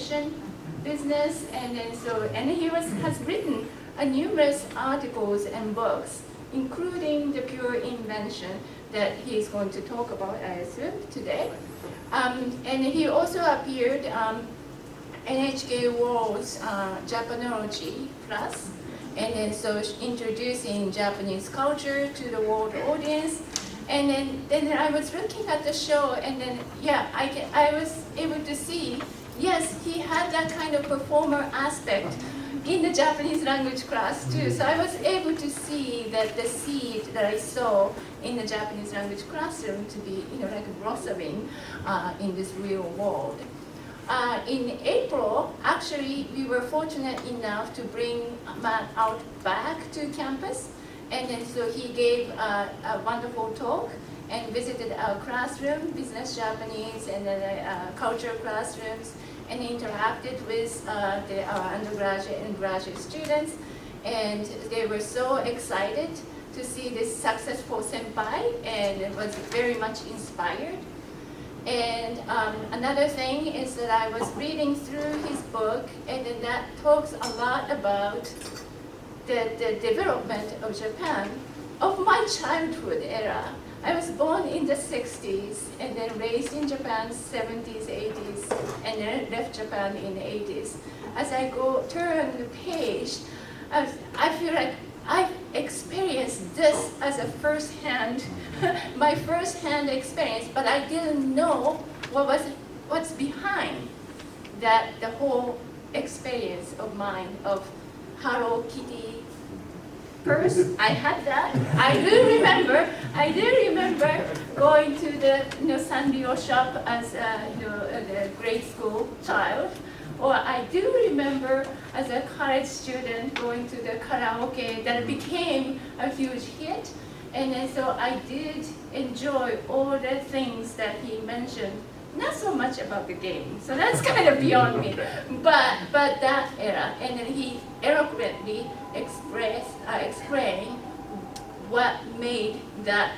education, business, and then and he has written numerous articles and books, including the pure invention that he's going to talk about, I assume, today. And he also appeared NHK World's Japanology class, and then introducing Japanese culture to the world audience. And then I was looking at the show, and then I was able to see, yes, he had that kind of performer aspect in the Japanese language class too. So I was able to see that the seed that I saw in the Japanese language classroom to be, like blossoming in this real world. In April, actually, we were fortunate enough to bring Matt out back to campus. And then he gave a wonderful talk and visited our classroom, business Japanese, and then culture classrooms, and interacted with our undergraduate and graduate students. And they were so excited to see this successful senpai, and was very much inspired. And another thing is that I was reading through his book, and then that talks a lot about the development of Japan, of my childhood era. I was born in the 60s and then raised in Japan 70s, 80s, and then left Japan in the 80s. As I turn the page, I feel like I've experienced this as a first-hand, my first-hand experience, but I didn't know what's behind that, the whole experience of mine of Hello Kitty purse. I had that. I do remember going to the Sanrio shop as a grade school child. Or I do remember as a college student going to the karaoke that became a huge hit. And then I did enjoy all the things that he mentioned. Not so much about the game, so that's kind of beyond me. But that era, and then he eloquently explained what made that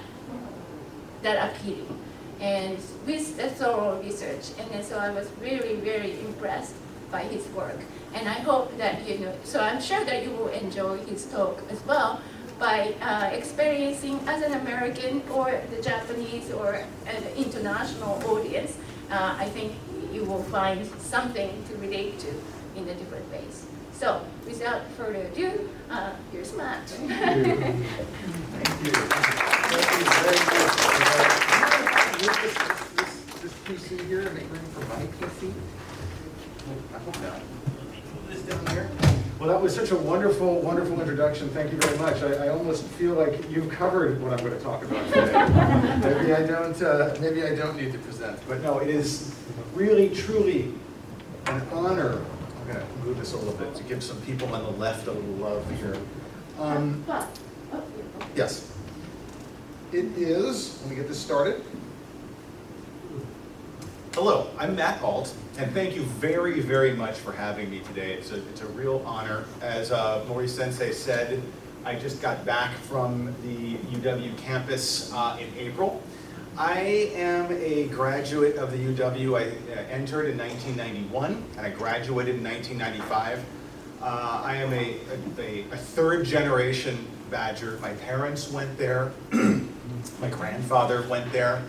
appealing, and with the thorough research. And then I was very, very impressed by his work. And I hope that so I'm sure that you will enjoy his talk as well, by experiencing as an American or the Japanese or an international audience. I think you will find something to relate to in the different ways. So without further ado, here's Matt. Thank you. Thank you. Thank you very much. This PC here, make room for my PC? I hope not. This down here. Well, that was such a wonderful, wonderful introduction. Thank you very much. I almost feel like you've covered what I'm going to talk about today. Maybe I don't need to present, but no, it is really, truly an honor. I'm going to move this a little bit to give some people on the left a little love here. Yes, it is. Let me get this started. Hello, I'm Matt Alt, and thank you very, very much for having me today. It's a real honor. As Mori Sensei said, I just got back from the UW campus in April. I am a graduate of the UW. I entered in 1991, and I graduated in 1995. I am a third generation Badger. My parents went there. My grandfather went there.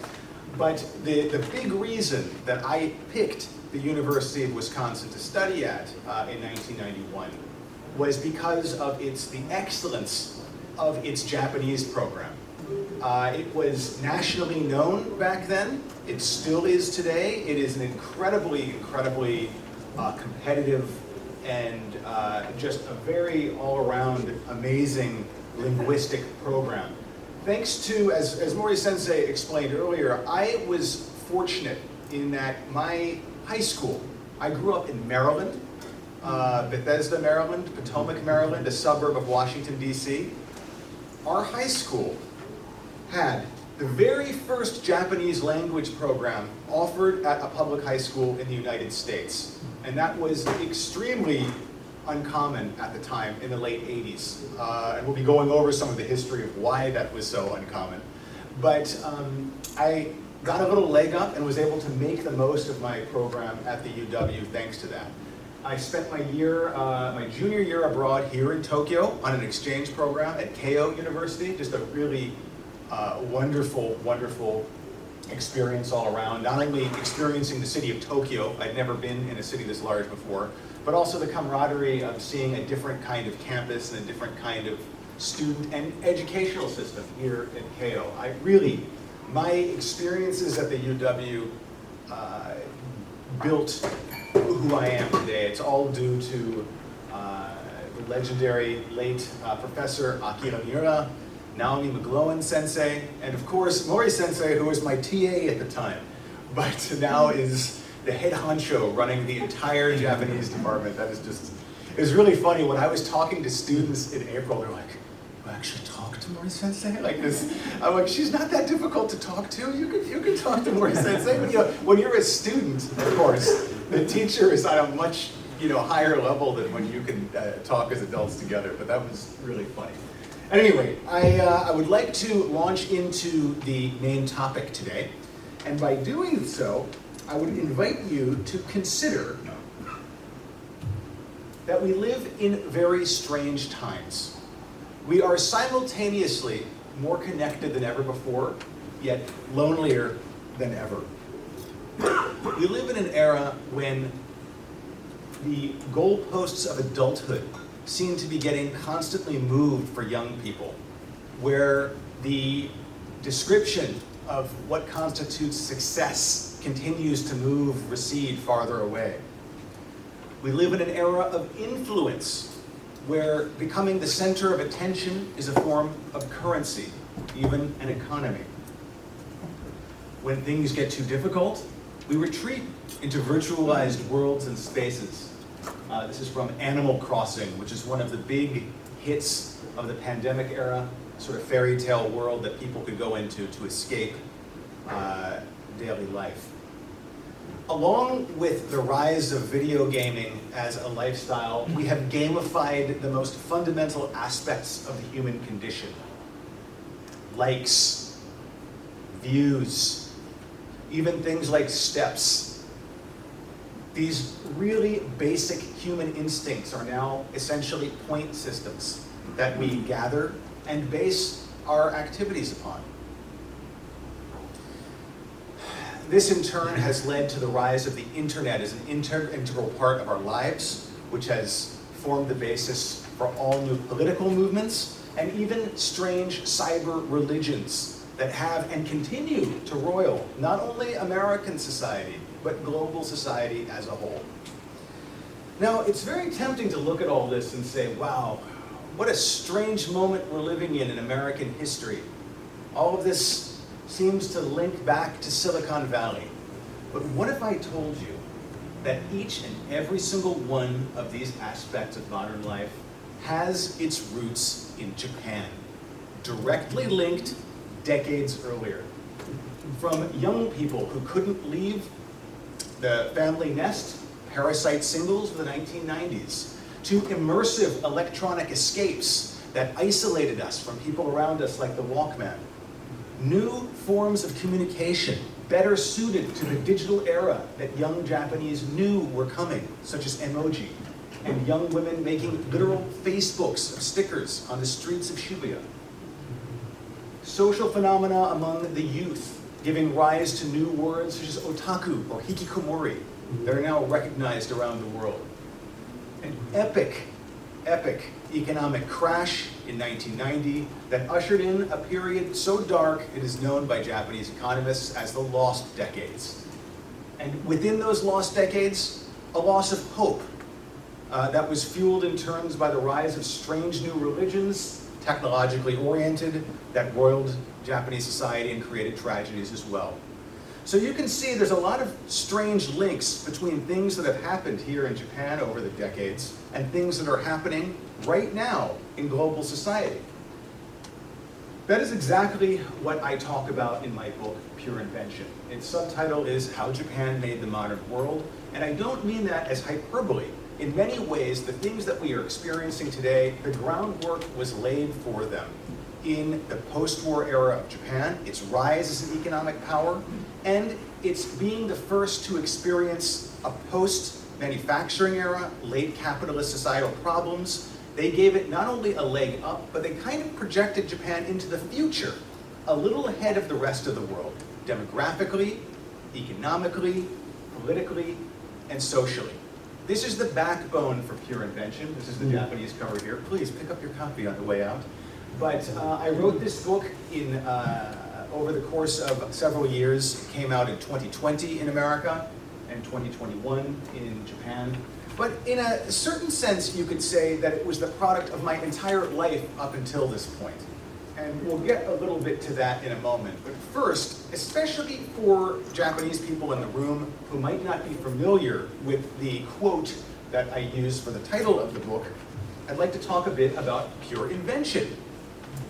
But the big reason that I picked the University of Wisconsin to study at in 1991 was because of the excellence of its Japanese program. It was nationally known back then. It still is today. It is an incredibly competitive and just a very all-around amazing linguistic program. Thanks to, as Mori Sensei explained earlier, I was fortunate in that my high school, I grew up in Maryland, Bethesda, Maryland, Potomac, Maryland, a suburb of Washington, D.C. Our high school had the very first Japanese language program offered at a public high school in the United States. And that was extremely uncommon at the time in the late 80s. And we'll be going over some of the history of why that was so uncommon. But I got a little leg up and was able to make the most of my program at the UW thanks to that. I spent my junior year abroad here in Tokyo on an exchange program at Keio University, just a really wonderful, wonderful experience all around. Not only experiencing the city of Tokyo, I'd never been in a city this large before, but also the camaraderie of seeing a different kind of campus and a different kind of student and educational system here at Keio. My experiences at the UW built who I am today. It's all due to the legendary late Professor Akira Miura, Naomi McGlowan sensei, and of course Mori sensei, who was my TA at the time, but now is the head honcho running the entire Japanese department. That is just, it was really funny when I was talking to students in April, they're like, "You actually talk to Mori sensei?" Like this, I'm like, she's not that difficult to talk to. You can talk to Mori sensei. But, when you're a student, of course, the teacher is on a much higher level than when you can talk as adults together. But that was really funny. At any rate, I would like to launch into the main topic today, and by doing so, I would invite you to consider that we live in very strange times. We are simultaneously more connected than ever before, yet lonelier than ever. We live in an era when the goalposts of adulthood seem to be getting constantly moved for young people, where the description of what constitutes success continues to recede farther away. We live in an era of influence, where becoming the center of attention is a form of currency, even an economy. When things get too difficult, we retreat into virtualized worlds and spaces. This is from Animal Crossing, which is one of the big hits of the pandemic era, sort of fairy tale world that people could go into to escape daily life. Along with the rise of video gaming as a lifestyle, we have gamified the most fundamental aspects of the human condition. Likes, views, even things like steps. These really basic human instincts are now essentially point systems that we gather and base our activities upon. This in turn has led to the rise of the internet as an integral part of our lives, which has formed the basis for all new political movements and even strange cyber religions that have and continue to roil not only American society, but global society as a whole. Now, it's very tempting to look at all this and say, wow, what a strange moment we're living in American history. All of this seems to link back to Silicon Valley. But what if I told you that each and every single one of these aspects of modern life has its roots in Japan, directly linked decades earlier? From young people who couldn't leave the family nest, parasite singles of the 1990s, to immersive electronic escapes that isolated us from people around us like the Walkman. New forms of communication better suited to the digital era that young Japanese knew were coming, such as emoji, and young women making literal Facebooks of stickers on the streets of Shibuya. Social phenomena among the youth, giving rise to new words such as otaku or hikikomori that are now recognized around the world. An epic economic crash in 1990 that ushered in a period so dark it is known by Japanese economists as the lost decades. And within those lost decades, a loss of hope that was fueled in turns by the rise of strange new religions, technologically oriented, that roiled Japanese society and created tragedies as well. So you can see there's a lot of strange links between things that have happened here in Japan over the decades and things that are happening right now in global society. That is exactly what I talk about in my book, Pure Invention. Its subtitle is How Japan Made the Modern World, and I don't mean that as hyperbole. In many ways, the things that we are experiencing today, the groundwork was laid for them in the post-war era of Japan, its rise as an economic power, and it's being the first to experience a post-manufacturing era, late capitalist societal problems. They gave it not only a leg up, but they kind of projected Japan into the future, a little ahead of the rest of the world, demographically, economically, politically, and socially. This is the backbone for pure invention. This is the Japanese cover here. Please pick up your copy on the way out. But I wrote this book in over the course of several years. It came out in 2020 in America and 2021 in Japan. But in a certain sense, you could say that it was the product of my entire life up until this point. And we'll get a little bit to that in a moment. But first, especially for Japanese people in the room who might not be familiar with the quote that I used for the title of the book, I'd like to talk a bit about pure invention.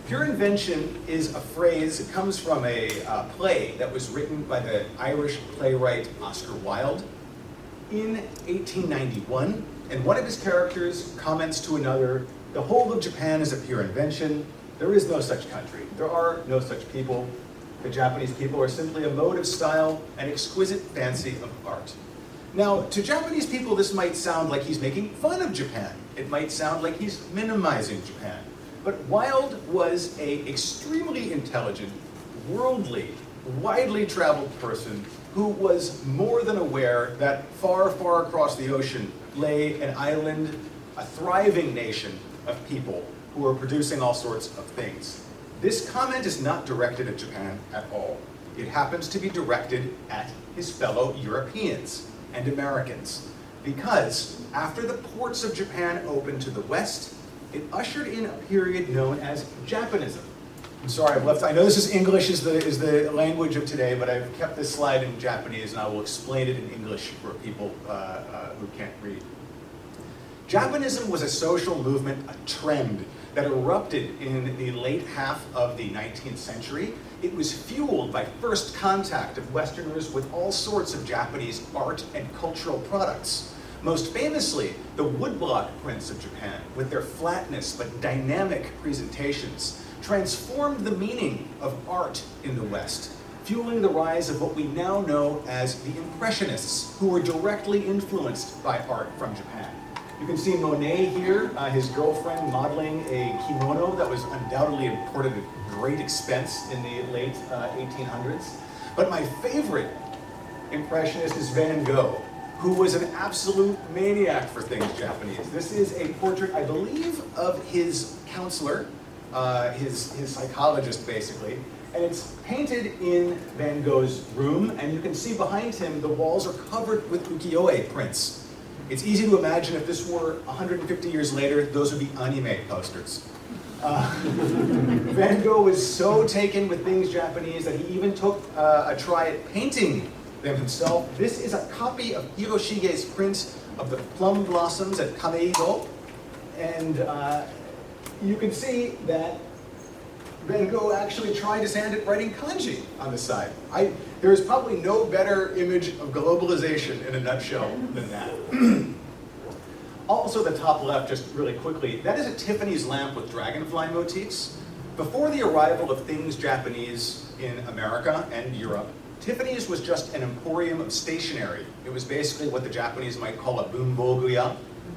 Pure invention is a phrase, it comes from a play that was written by the Irish playwright Oscar Wilde in 1891. And one of his characters comments to another, "The whole of Japan is a pure invention. There is no such country. There are no such people. The Japanese people are simply a mode of style and exquisite fancy of art." Now, to Japanese people, this might sound like he's making fun of Japan. It might sound like he's minimizing Japan. But Wilde was an extremely intelligent, worldly, widely traveled person who was more than aware that far, far across the ocean lay an island, a thriving nation of people who are producing all sorts of things. This comment is not directed at Japan at all. It happens to be directed at his fellow Europeans and Americans, because after the ports of Japan opened to the West, it ushered in a period known as Japanism. I'm sorry, I know this is English is the language of today, but I've kept this slide in Japanese and I will explain it in English for people who can't read. Japanism was a social movement, a trend that erupted in the late half of the 19th century. It was fueled by first contact of Westerners with all sorts of Japanese art and cultural products. Most famously, the woodblock prints of Japan, with their flatness but dynamic presentations, transformed the meaning of art in the West, fueling the rise of what we now know as the Impressionists, who were directly influenced by art from Japan. You can see Monet here, his girlfriend modeling a kimono that was undoubtedly imported at great expense in the late 1800s. But my favorite Impressionist is Van Gogh, who was an absolute maniac for things Japanese. This is a portrait, I believe, of his counselor, his psychologist, basically. And it's painted in Van Gogh's room, and you can see behind him the walls are covered with ukiyo-e prints. It's easy to imagine if this were 150 years later, those would be anime posters. Van Gogh was so taken with things Japanese that he even took a try at painting them himself. This is a copy of Hiroshige's print of the plum blossoms at Kameido. And you can see that Van Gogh actually tried his hand at writing kanji on the side. There is probably no better image of globalization in a nutshell than that. Also, the top left, just really quickly, that is a Tiffany's lamp with dragonfly motifs. Before the arrival of things Japanese in America and Europe, Tiffany's was just an emporium of stationery. It was basically what the Japanese might call a bunboguya.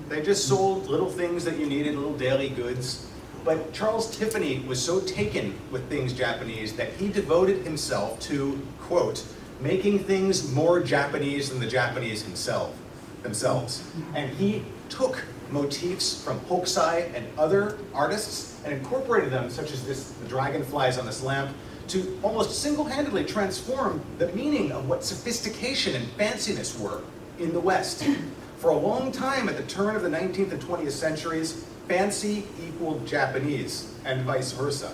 They just sold little things that you needed, little daily goods. But Charles Tiffany was so taken with things Japanese that he devoted himself to, quote, making things more Japanese than the Japanese themselves. And he took motifs from Hokusai and other artists and incorporated them, such as the dragonflies on this lamp, to almost single-handedly transform the meaning of what sophistication and fanciness were in the West. For a long time, at the turn of the 19th and 20th centuries, fancy equaled Japanese, and vice versa.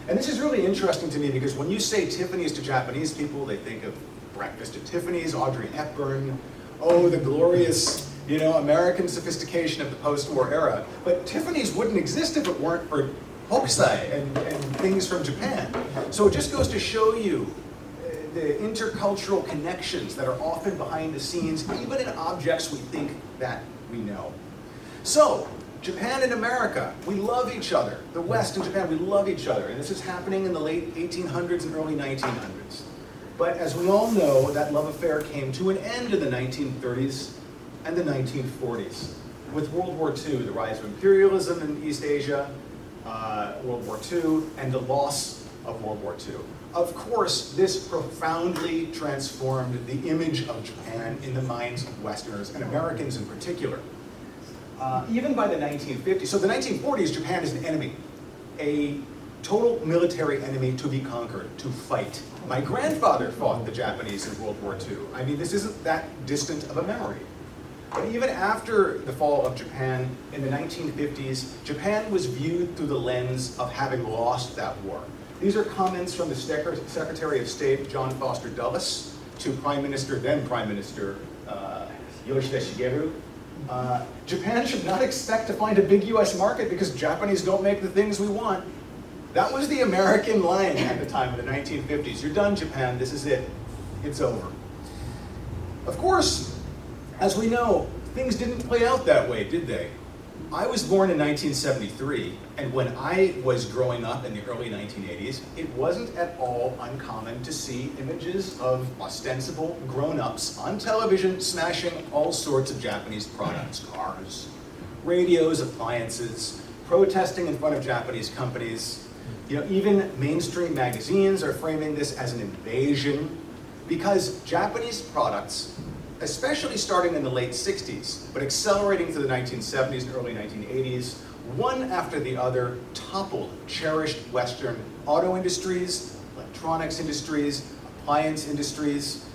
And this is really interesting to me because when you say Tiffany's to Japanese people, they think of Breakfast at Tiffany's, Audrey Hepburn, oh, the glorious, American sophistication of the post-war era. But Tiffany's wouldn't exist if it weren't for Hokusai and things from Japan. So it just goes to show you the intercultural connections that are often behind the scenes, even in objects we think that we know. So, Japan and America, we love each other. The West and Japan, we love each other. And this is happening in the late 1800s and early 1900s. But as we all know, that love affair came to an end in the 1930s and the 1940s. With World War II, the rise of imperialism in East Asia, World War II, and the loss of World War II. Of course, this profoundly transformed the image of Japan in the minds of Westerners, and Americans in particular. Even by the 1950s, so the 1940s, Japan is an enemy, a total military enemy to be conquered, to fight. My grandfather fought the Japanese in World War II. I mean, this isn't that distant of a memory. But even after the fall of Japan in the 1950s, Japan was viewed through the lens of having lost that war. These are comments from the Secretary of State, John Foster Dulles, to then Prime Minister Yoshida Shigeru. Japan should not expect to find a big US market because Japanese don't make the things we want. That was the American line at the time of the 1950s. You're done, Japan, this is it. It's over. Of course, as we know, things didn't play out that way, did they? I was born in 1973, and when I was growing up in the early 1980s, it wasn't at all uncommon to see images of ostensible grown-ups on television smashing all sorts of Japanese products, cars, radios, appliances, protesting in front of Japanese companies. You know, even mainstream magazines are framing this as an invasion because Japanese products, especially starting in the late 60s, but accelerating through the 1970s and early 1980s, one after the other toppled cherished Western auto industries, electronics industries, appliance industries.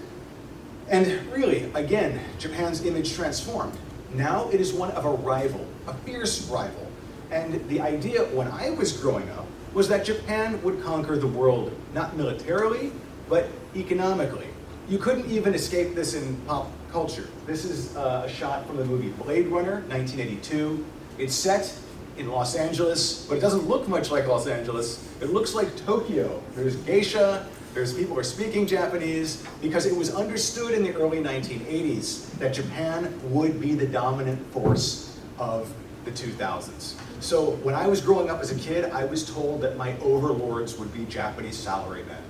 And really, again, Japan's image transformed. Now it is one of a rival, a fierce rival. And the idea when I was growing up was that Japan would conquer the world, not militarily, but economically. You couldn't even escape this in pop culture. This is a shot from the movie Blade Runner, 1982. It's set in Los Angeles, but it doesn't look much like Los Angeles. It looks like Tokyo. There's geisha, there's people who are speaking Japanese, because it was understood in the early 1980s that Japan would be the dominant force of the 2000s. So when I was growing up as a kid, I was told that my overlords would be Japanese salarymen.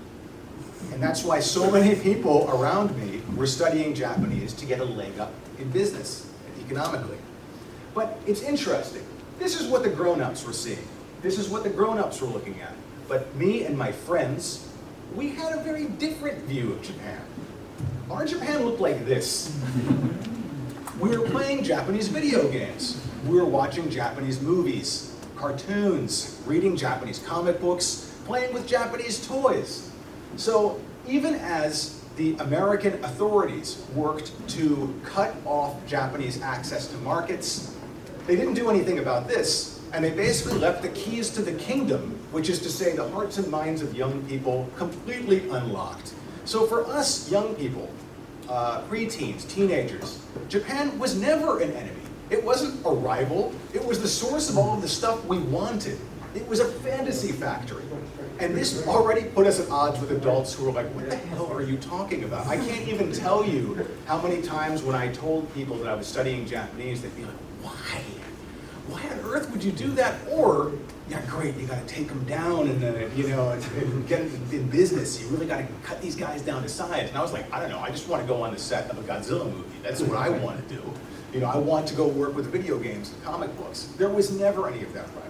And that's why so many people around me were studying Japanese to get a leg up in business, economically. But it's interesting. This is what the grown-ups were seeing. This is what the grown-ups were looking at. But me and my friends, we had a very different view of Japan. Our Japan looked like this. We were playing Japanese video games. We were watching Japanese movies, cartoons, reading Japanese comic books, playing with Japanese toys. So even as the American authorities worked to cut off Japanese access to markets, they didn't do anything about this, and they basically left the keys to the kingdom, which is to say the hearts and minds of young people, completely unlocked. So for us young people, preteens, teenagers, Japan was never an enemy. It wasn't a rival. It was the source of all of the stuff we wanted. It was a fantasy factory. And this already put us at odds with adults who were like, what the hell are you talking about? I can't even tell you how many times when I told people that I was studying Japanese, they'd be like, why? Why on earth would you do that? Or, yeah, great, you gotta take them down and get in business. You really gotta cut these guys down to size. And I was like, I don't know, I just wanna go on the set of a Godzilla movie. That's what I wanna do. You know, I want to go work with video games and comic books. There was never any of that rivalry.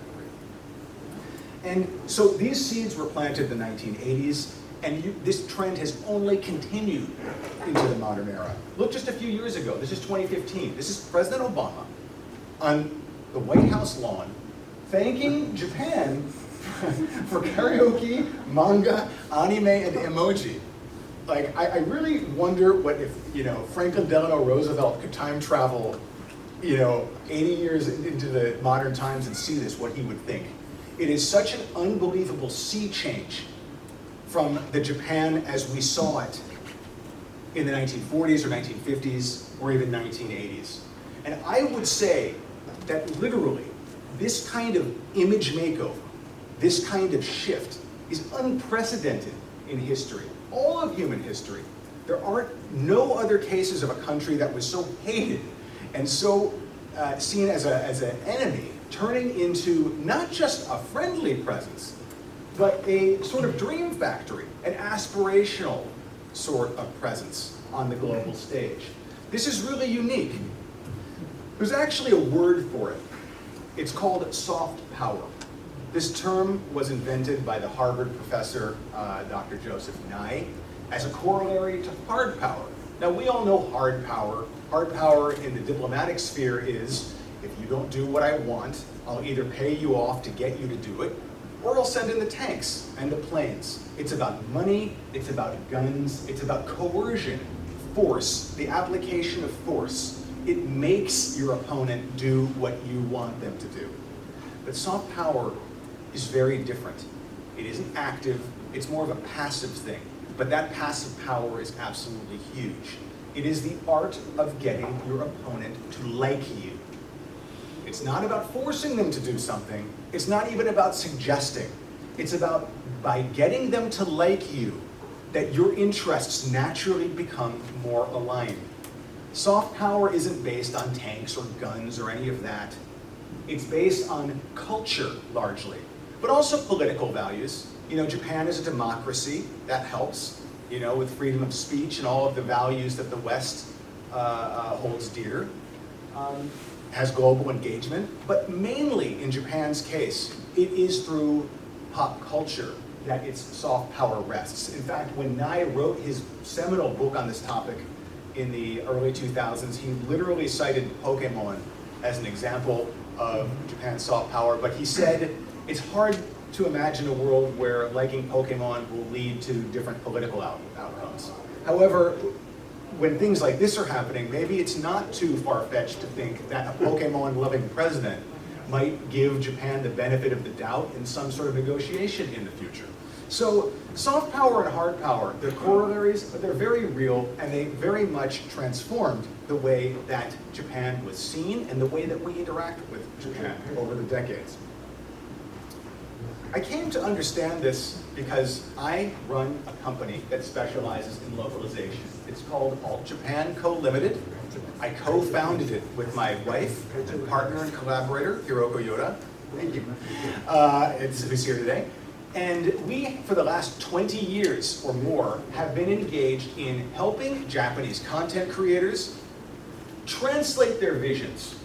And so these seeds were planted in the 1980s, and this trend has only continued into the modern era. Look just a few years ago, this is 2015. This is President Obama on the White House lawn thanking Japan for karaoke, manga, anime, and emoji. Like, I really wonder what if, Franklin Delano Roosevelt could time travel, 80 years into the modern times and see this, what he would think. It is such an unbelievable sea change from the Japan as we saw it in the 1940s or 1950s or even 1980s. And I would say that literally, this kind of image makeover, this kind of shift is unprecedented in history. All of human history. There aren't no other cases of a country that was so hated and so seen as an enemy turning into not just a friendly presence, but a sort of dream factory, an aspirational sort of presence on the global stage. This is really unique. There's actually a word for it. It's called soft power. This term was invented by the Harvard professor, Dr. Joseph Nye, as a corollary to hard power. Now, we all know hard power. Hard power in the diplomatic sphere is, if you don't do what I want, I'll either pay you off to get you to do it, or I'll send in the tanks and the planes. It's about money, it's about guns, it's about coercion, force, the application of force. It makes your opponent do what you want them to do. But soft power is very different. It isn't active, it's more of a passive thing. But that passive power is absolutely huge. It is the art of getting your opponent to like you. It's not about forcing them to do something. It's not even about suggesting. It's about, by getting them to like you, that your interests naturally become more aligned. Soft power isn't based on tanks or guns or any of that. It's based on culture, largely, but also political values. You know, Japan is a democracy. That helps, you know, with freedom of speech and all of the values that the West holds dear. Has global engagement, but mainly in Japan's case, it is through pop culture that its soft power rests. In fact, when Nye wrote his seminal book on this topic in the early 2000s, he literally cited Pokemon as an example of Japan's soft power, but he said it's hard to imagine a world where liking Pokemon will lead to different political outcomes. However, when things like this are happening, maybe it's not too far-fetched to think that a Pokemon-loving president might give Japan the benefit of the doubt in some sort of negotiation in the future. So soft power and hard power, they're corollaries, but they're very real, and they very much transformed the way that Japan was seen and the way that we interact with Japan over the decades. I came to understand this because I run a company that specializes in localization. It's called Alt Japan Co. Limited. I co-founded it with my wife and partner and collaborator, Hiroko Yoda. Thank you. Who's here today. And we, for the last 20 years or more, have been engaged in helping Japanese content creators translate their visions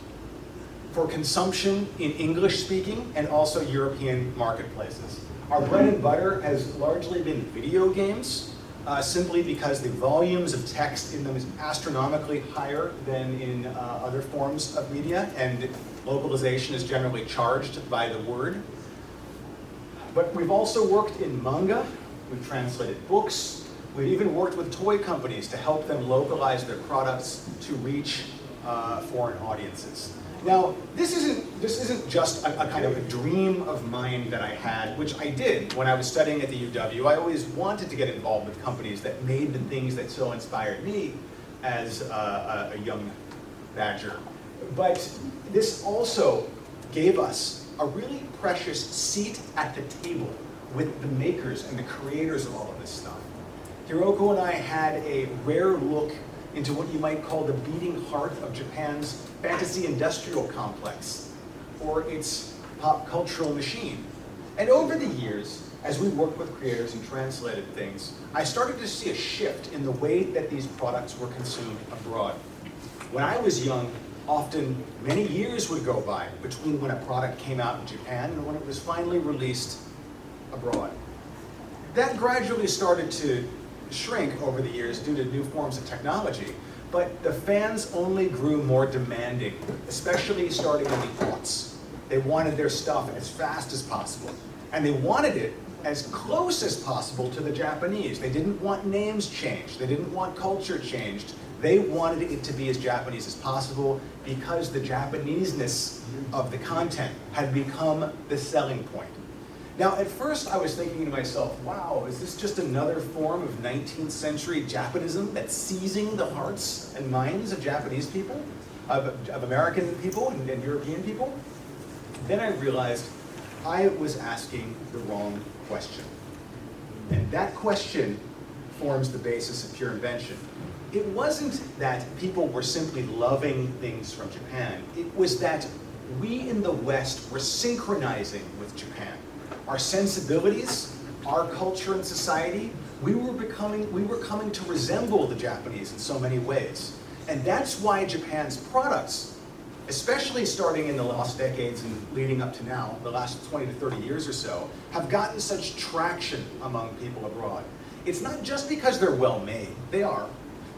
for consumption in English-speaking and also European marketplaces. Our bread and butter has largely been video games, simply because the volumes of text in them is astronomically higher than in other forms of media, and localization is generally charged by the word. But we've also worked in manga, we've translated books, we've even worked with toy companies to help them localize their products to reach foreign audiences. Now, this isn't just a kind of a dream of mine that I had, which I did when I was studying at the UW. I always wanted to get involved with companies that made the things that so inspired me as a young badger. But this also gave us a really precious seat at the table with the makers and the creators of all of this stuff. Hiroko and I had a rare look into what you might call the beating heart of Japan's fantasy industrial complex, or its pop cultural machine. And over the years, as we worked with creators and translated things, I started to see a shift in the way that these products were consumed abroad. When I was young, often many years would go by between when a product came out in Japan and when it was finally released abroad. That gradually started to shrink over the years due to new forms of technology, but the fans only grew more demanding, especially starting in the aughts. They wanted their stuff as fast as possible, and they wanted it as close as possible to the Japanese. They didn't want names changed, they didn't want culture changed. They wanted it to be as Japanese as possible because the Japaneseness of the content had become the selling point. Now, at first I was thinking to myself, wow, is this just another form of 19th century Japanism that's seizing the hearts and minds of Japanese people, of American people and European people? Then I realized I was asking the wrong question. And that question forms the basis of pure invention. It wasn't that people were simply loving things from Japan. It was that we in the West were synchronizing with Japan. Our sensibilities, our culture and society, we were coming to resemble the Japanese in so many ways. And that's why Japan's products, especially starting in the last decades and leading up to now, the last 20 to 30 years or so, have gotten such traction among people abroad. It's not just because they're well made, they are,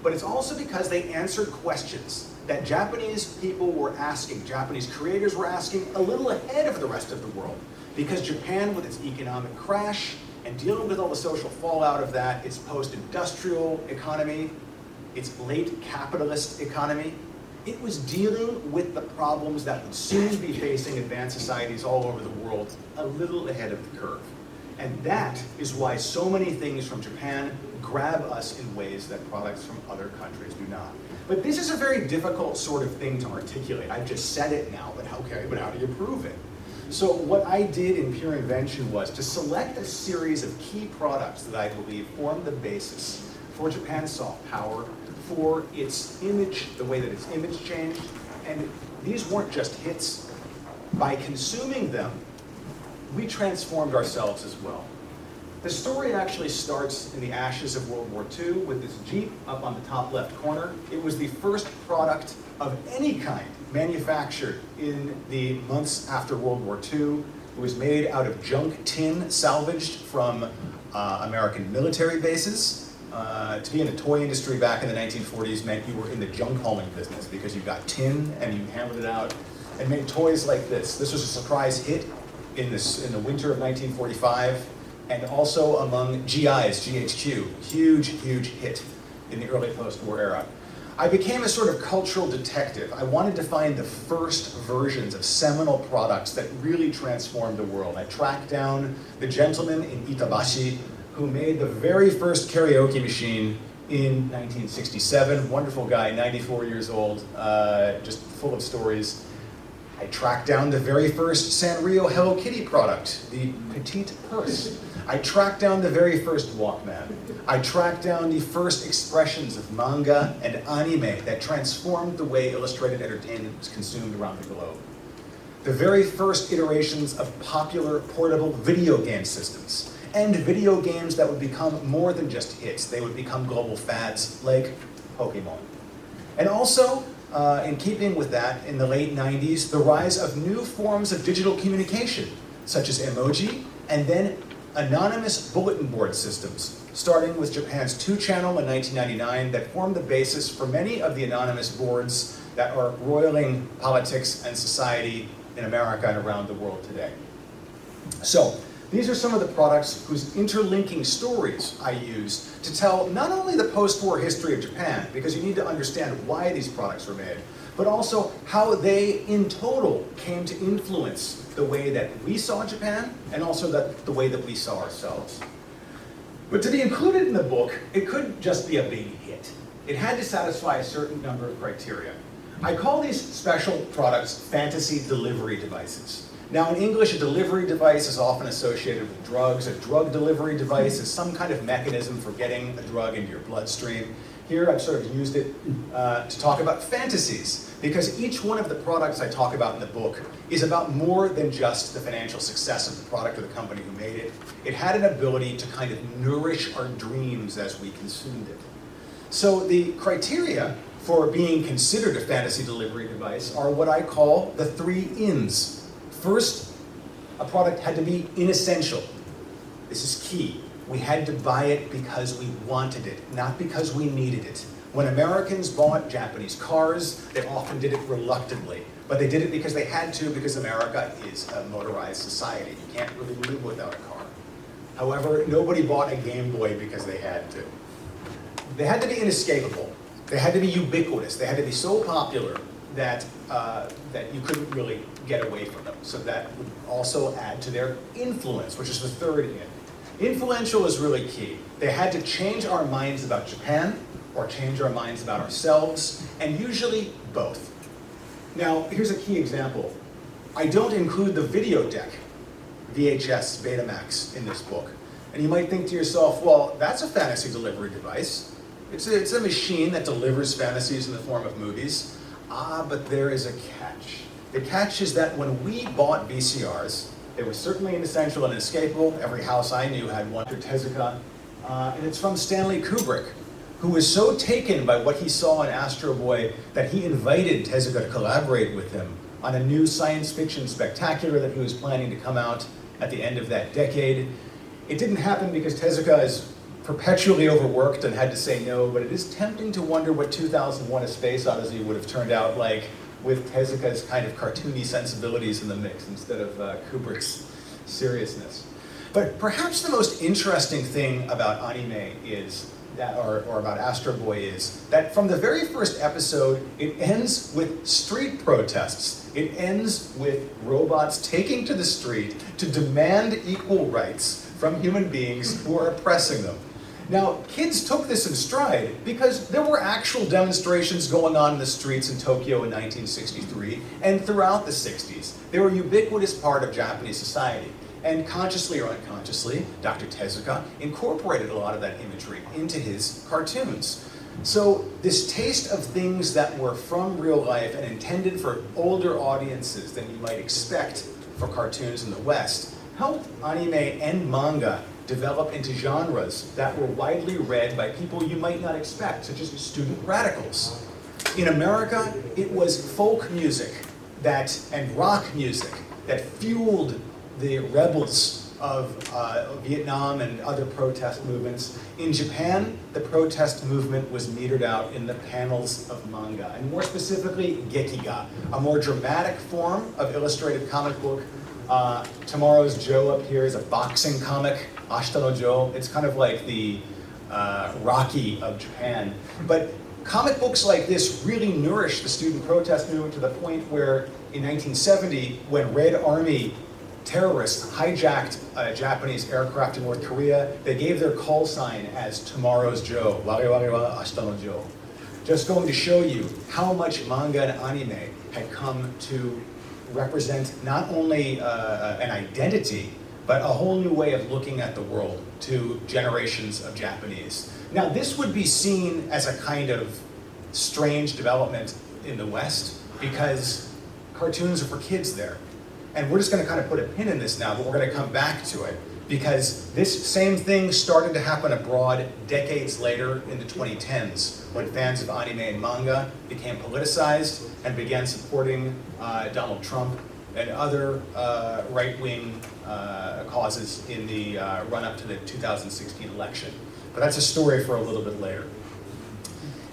but it's also because they answered questions that Japanese people were asking, Japanese creators were asking a little ahead of the rest of the world. Because Japan, with its economic crash and dealing with all the social fallout of that, its post-industrial economy, its late capitalist economy, it was dealing with the problems that would soon be facing advanced societies all over the world a little ahead of the curve. And that is why so many things from Japan grab us in ways that products from other countries do not. But this is a very difficult sort of thing to articulate. I've just said it now, but how do you prove it? So what I did in Pure Invention was to select a series of key products that I believe form the basis for Japan's soft power, for its image, the way that its image changed. And these weren't just hits. By consuming them, we transformed ourselves as well. The story actually starts in the ashes of World War II with this Jeep up on the top left corner. It was the first product of any kind manufactured in the months after World War II. It was made out of junk tin salvaged from American military bases. To be in the toy industry back in the 1940s meant you were in the junk hauling business because you got tin and you handed it out and made toys like this. This was a surprise hit in the winter of 1945, and also among GIs, GHQ, huge hit in the early post-war era. I became a sort of cultural detective. I wanted to find the first versions of seminal products that really transformed the world. I tracked down the gentleman in Itabashi who made the very first karaoke machine in 1967. Wonderful guy, 94 years old, just full of stories. I tracked down the very first Sanrio Hello Kitty product, the Petite Purse. I tracked down the very first Walkman. I tracked down the first expressions of manga and anime that transformed the way illustrated entertainment was consumed around the globe. The very first iterations of popular portable video game systems, and video games that would become more than just hits. They would become global fads like Pokemon. And also, in keeping with that, in the late 90s, the rise of new forms of digital communication, such as emoji, and then anonymous bulletin board systems, starting with Japan's 2-channel in 1999 that formed the basis for many of the anonymous boards that are roiling politics and society in America and around the world today. So, these are some of the products whose interlinking stories I use to tell not only the post-war history of Japan, because you need to understand why these products were made, but also how they, in total, came to influence the way that we saw Japan, and also the way that we saw ourselves. But to be included in the book, it couldn't just be a big hit. It had to satisfy a certain number of criteria. I call these special products fantasy delivery devices. Now in English, a delivery device is often associated with drugs. A drug delivery device is some kind of mechanism for getting a drug into your bloodstream. Here I've sort of used it to talk about fantasies, because each one of the products I talk about in the book is about more than just the financial success of the product or the company who made it. It had an ability to kind of nourish our dreams as we consumed it. So the criteria for being considered a fantasy delivery device are what I call the 3 ins. First, a product had to be inessential. This is key. We had to buy it because we wanted it, not because we needed it. When Americans bought Japanese cars, they often did it reluctantly, but they did it because they had to, because America is a motorized society. You can't really live without a car. However, nobody bought a Game Boy because they had to. They had to be inescapable. They had to be ubiquitous. They had to be so popular that you couldn't really get away from them. So that would also add to their influence, which is the 3rd in. Influential is really key. They had to change our minds about Japan, or change our minds about ourselves, and usually both. Now, here's a key example. I don't include the video deck, VHS, Betamax, in this book. And you might think to yourself, well, that's a fantasy delivery device. It's a machine that delivers fantasies in the form of movies. Ah, but there is a catch. The catch is that when we bought VCRs, they were certainly inessential and inescapable. Every house I knew had one. Tezuka, and it's from Stanley Kubrick, who was so taken by what he saw in Astro Boy that he invited Tezuka to collaborate with him on a new science fiction spectacular that he was planning to come out at the end of that decade. It didn't happen because Tezuka is perpetually overworked and had to say no, but it is tempting to wonder what 2001: A Space Odyssey would have turned out like with Tezuka's kind of cartoony sensibilities in the mix instead of Kubrick's seriousness. But perhaps the most interesting thing about anime is that, or about Astro Boy, is that from the very first episode, it ends with street protests. It ends with robots taking to the street to demand equal rights from human beings who are oppressing them. Now, kids took this in stride because there were actual demonstrations going on in the streets in Tokyo in 1963 and throughout the 60s. They were a ubiquitous part of Japanese society. And consciously or unconsciously, Dr. Tezuka incorporated a lot of that imagery into his cartoons. So this taste of things that were from real life and intended for older audiences than you might expect for cartoons in the West helped anime and manga develop into genres that were widely read by people you might not expect, such as student radicals. In America, it was folk music and rock music that fueled the rebels of Vietnam and other protest movements. In Japan, the protest movement was metered out in the panels of manga, and more specifically, gekiga, a more dramatic form of illustrated comic book. Tomorrow's Joe up here is a boxing comic, Ashita no Joe. It's kind of like the Rocky of Japan. But comic books like this really nourished the student protest movement to the point where in 1970, when Red Army terrorists hijacked a Japanese aircraft in North Korea, they gave their call sign as Tomorrow's Joe, wari wari wa ashita no Joe. Just going to show you how much manga and anime had come to represent not only an identity, but a whole new way of looking at the world to generations of Japanese. Now, this would be seen as a kind of strange development in the West because cartoons are for kids there. And we're just going to kind of put a pin in this now, but we're going to come back to it because this same thing started to happen abroad decades later in the 2010s when fans of anime and manga became politicized and began supporting Donald Trump and other right-wing causes in the run-up to the 2016 election. But that's a story for a little bit later.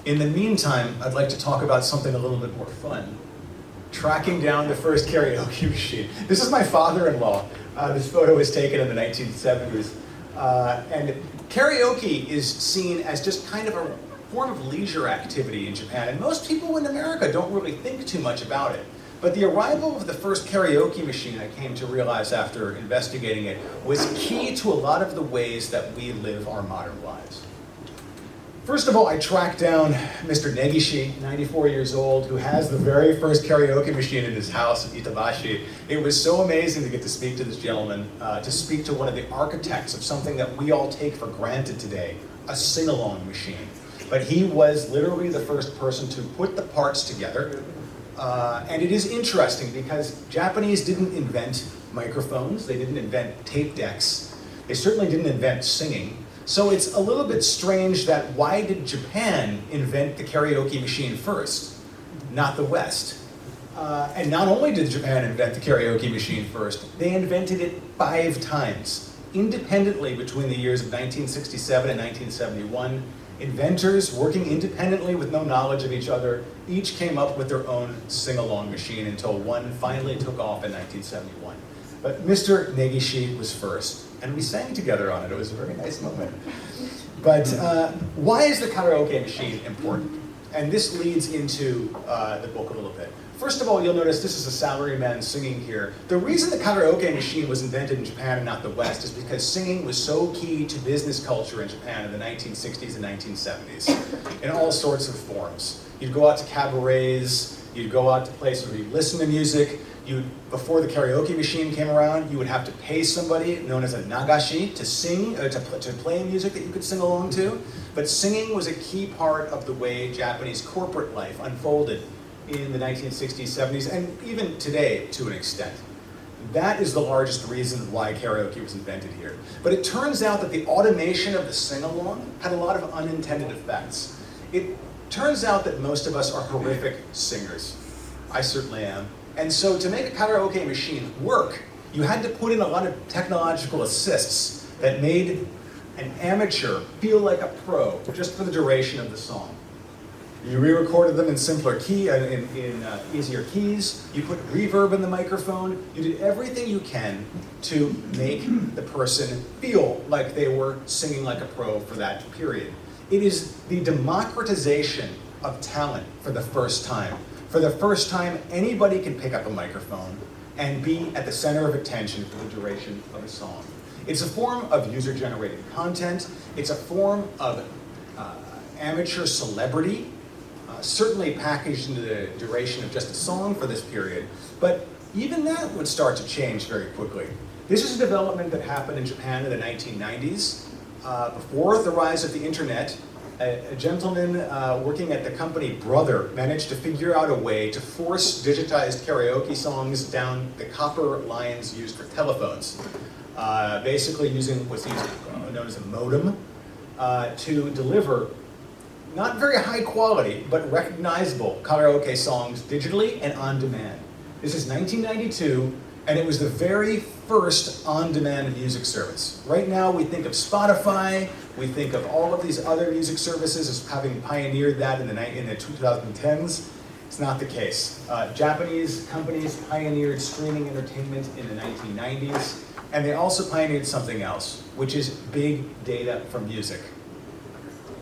In the meantime, I'd like to talk about something a little bit more fun. Tracking down the first karaoke machine. This is my father-in-law. This photo was taken in the 1970s. And karaoke is seen as just kind of a form of leisure activity in Japan. And most people in America don't really think too much about it. But the arrival of the first karaoke machine, I came to realize after investigating it, was key to a lot of the ways that we live our modern lives. First of all, I tracked down Mr. Negishi, 94 years old, who has the very first karaoke machine in his house in Itabashi. It was so amazing to get to speak to this gentleman, to speak to one of the architects of something that we all take for granted today, a sing-along machine. But he was literally the first person to put the parts together. And it is interesting because Japanese didn't invent microphones, they didn't invent tape decks, they certainly didn't invent singing. So it's a little bit strange that why did Japan invent the karaoke machine first, not the West? And not only did Japan invent the karaoke machine first, they invented it 5 times, independently between the years of 1967 and 1971. Inventors working independently with no knowledge of each other, each came up with their own sing-along machine until one finally took off in 1971. But Mr. Negishi was first, and we sang together on it. It was a very nice moment. But why is the karaoke machine important? And this leads into the book a little bit. First of all, you'll notice this is a salaryman singing here. The reason the karaoke machine was invented in Japan and not the West is because singing was so key to business culture in Japan in the 1960s and 1970s, in all sorts of forms. You'd go out to cabarets, you'd go out to places where you'd listen to music. Before the karaoke machine came around, you would have to pay somebody known as a nagashi to sing, to play music that you could sing along to. But singing was a key part of the way Japanese corporate life unfolded in the 1960s, 70s, and even today to an extent. That is the largest reason why karaoke was invented here. But it turns out that the automation of the sing-along had a lot of unintended effects. It turns out that most of us are horrific singers. I certainly am. And so to make a karaoke machine work, you had to put in a lot of technological assists that made an amateur feel like a pro just for the duration of the song. You re-recorded them in simpler key, in easier keys. You put reverb in the microphone. You did everything you can to make the person feel like they were singing like a pro for that period. It is the democratization of talent for the first time. For the first time, anybody can pick up a microphone and be at the center of attention for the duration of a song. It's a form of user-generated content. It's a form of amateur celebrity, certainly packaged into the duration of just a song for this period, but even that would start to change very quickly. This is a development that happened in Japan in the 1990s. Before the rise of the internet, a gentleman working at the company Brother managed to figure out a way to force digitized karaoke songs down the copper lines used for telephones, basically using what's known as a modem to deliver not very high quality, but recognizable karaoke songs digitally and on demand. This is 1992, and it was the very first on-demand music service. Right now, we think of Spotify, we think of all of these other music services as having pioneered that in the 2010s. It's not the case. Japanese companies pioneered streaming entertainment in the 1990s, and they also pioneered something else, which is big data for music.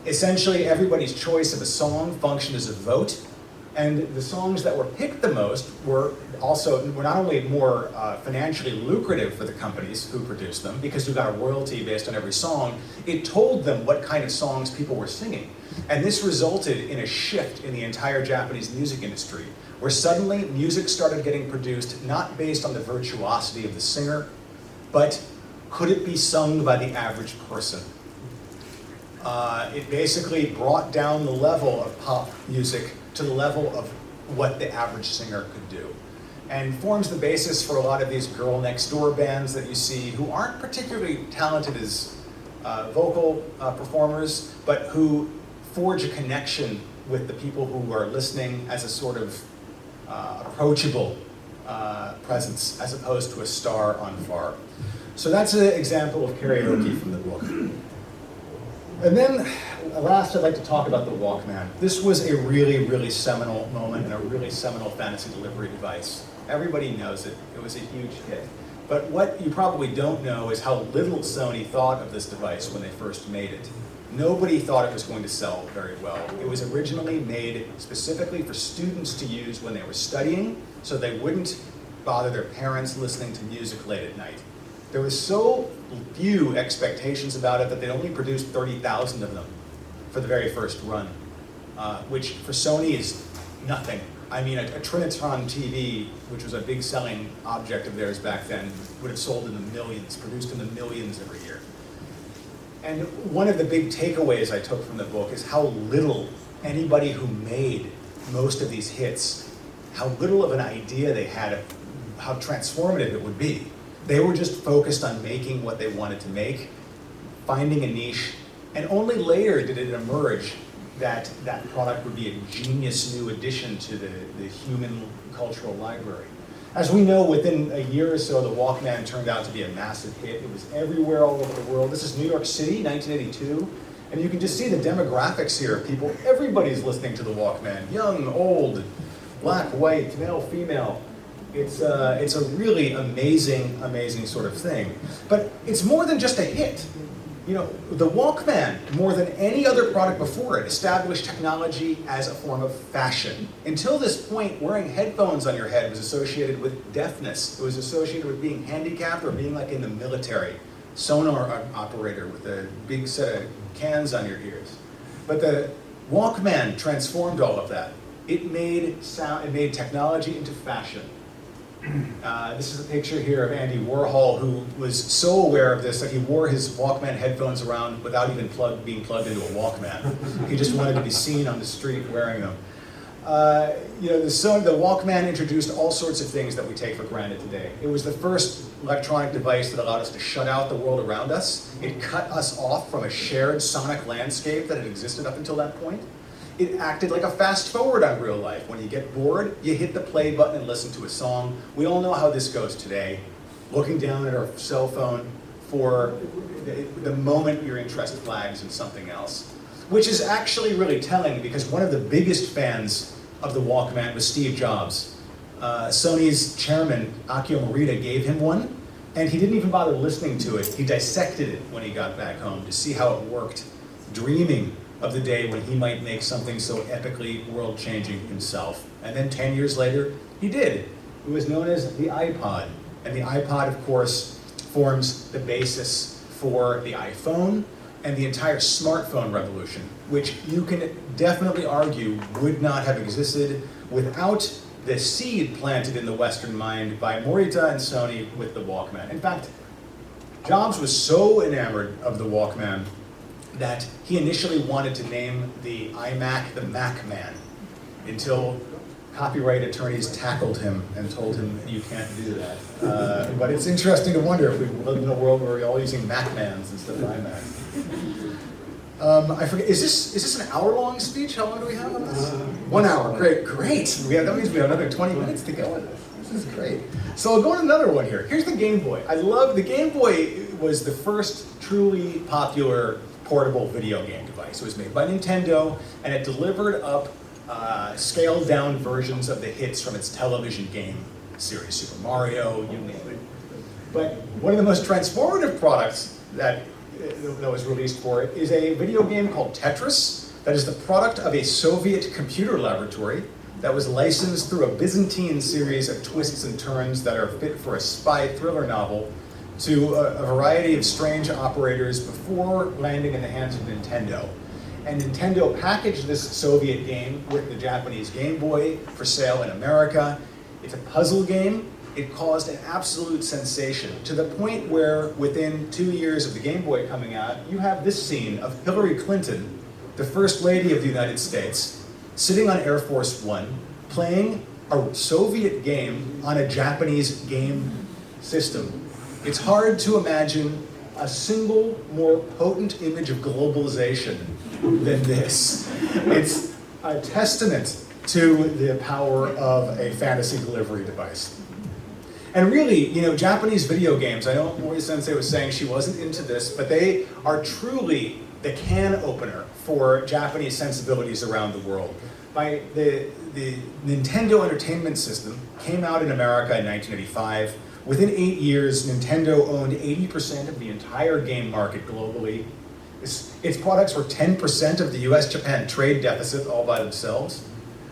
Essentially, everybody's choice of a song functioned as a vote, and the songs that were picked the most were not only more financially lucrative for the companies who produced them, because you got a royalty based on every song, it told them what kind of songs people were singing. And this resulted in a shift in the entire Japanese music industry, where suddenly music started getting produced not based on the virtuosity of the singer, but could it be sung by the average person? It basically brought down the level of pop music to the level of what the average singer could do, and forms the basis for a lot of these girl next door bands that you see who aren't particularly talented as vocal performers, but who forge a connection with the people who are listening as a sort of approachable presence, as opposed to a star on far. So that's an example of karaoke from the book. And then, last, I'd like to talk about the Walkman. This was a really, really seminal moment and a really seminal fantasy delivery device. Everybody knows it. It was a huge hit. But what you probably don't know is how little Sony thought of this device when they first made it. Nobody thought it was going to sell very well. It was originally made specifically for students to use when they were studying, so they wouldn't bother their parents listening to music late at night. There was so few expectations about it that they only produced 30,000 of them for the very first run, which for Sony is nothing. I mean, a Trinitron TV, which was a big selling object of theirs back then, would have sold in the millions, produced in the millions every year. And one of the big takeaways I took from the book is how little anybody who made most of these hits, how little of an idea they had of how transformative it would be. They were just focused on making what they wanted to make, finding a niche, and only later did it emerge that that product would be a genius new addition to the human cultural library. As we know, within a year or so, the Walkman turned out to be a massive hit. It was everywhere all over the world. This is New York City, 1982, and you can just see the demographics here. People, everybody's listening to the Walkman, young, old, black, white, male, female. It's a really amazing, amazing sort of thing. But it's more than just a hit. You know, the Walkman, more than any other product before it, established technology as a form of fashion. Until this point, wearing headphones on your head was associated with deafness. It was associated with being handicapped or being like in the military, sonar operator with a big set of cans on your ears. But the Walkman transformed all of that. It made sound, it made technology into fashion. This is a picture here of Andy Warhol, who was so aware of this that he wore his Walkman headphones around without even being plugged into a Walkman. He just wanted to be seen on the street wearing them. The Walkman introduced all sorts of things that we take for granted today. It was the first electronic device that allowed us to shut out the world around us. It cut us off from a shared sonic landscape that had existed up until that point. It acted like a fast forward on real life. When you get bored, you hit the play button and listen to a song. We all know how this goes today. Looking down at our cell phone for the moment your interest flags in something else. Which is actually really telling because one of the biggest fans of the Walkman was Steve Jobs. Sony's chairman, Akio Morita, gave him one, and he didn't even bother listening to it. He dissected it when he got back home to see how it worked, dreaming of the day when he might make something so epically world-changing himself. And then 10 years later, he did. It was known as the iPod. And the iPod, of course, forms the basis for the iPhone and the entire smartphone revolution, which you can definitely argue would not have existed without the seed planted in the Western mind by Morita and Sony with the Walkman. In fact, Jobs was so enamored of the Walkman that he initially wanted to name the iMac the Mac Man until copyright attorneys tackled him and told him you can't do that. But it's interesting to wonder if we live in a world where we're all using Mac-Mans instead of iMacs. I forget, is this an hour-long speech? How long do we have on this? 1 hour, great. That means we have another 20 minutes to go. This is great. So I'll go on another one here. Here's the Game Boy. The Game Boy was the first truly popular portable video game device. It was made by Nintendo, and it delivered up scaled down versions of the hits from its television game series, Super Mario, you name it. But one of the most transformative products that was released for it is a video game called Tetris that is the product of a Soviet computer laboratory that was licensed through a Byzantine series of twists and turns that are fit for a spy thriller novel to a variety of strange operators before landing in the hands of Nintendo. And Nintendo packaged this Soviet game with the Japanese Game Boy for sale in America. It's a puzzle game. It caused an absolute sensation to the point where within 2 years of the Game Boy coming out, you have this scene of Hillary Clinton, the First Lady of the United States, sitting on Air Force One, playing a Soviet game on a Japanese game system. It's hard to imagine a single more potent image of globalization than this. It's a testament to the power of a fantasy delivery device. And really, Japanese video games, I know Mori Sensei was saying she wasn't into this, but they are truly the can opener for Japanese sensibilities around the world. The Nintendo Entertainment System came out in America in 1985. Within 8 years, Nintendo owned 80% of the entire game market globally. Its products were 10% of the US-Japan trade deficit all by themselves.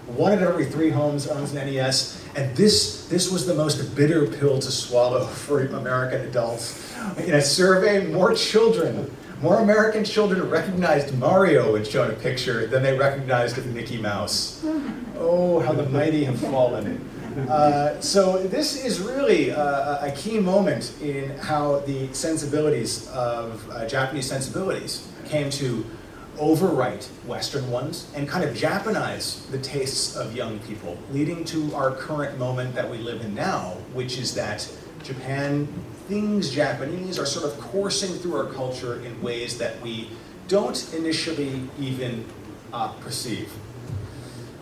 1 out of every 3 homes owns an NES, and this was the most bitter pill to swallow for American adults. In a survey, more American children recognized Mario when shown a picture than they recognized Mickey Mouse. Oh, how the mighty have fallen. So this is really a key moment in how the sensibilities of Japanese sensibilities came to overwrite Western ones and kind of Japanize the tastes of young people, leading to our current moment that we live in now, which is that things Japanese are sort of coursing through our culture in ways that we don't initially even perceive.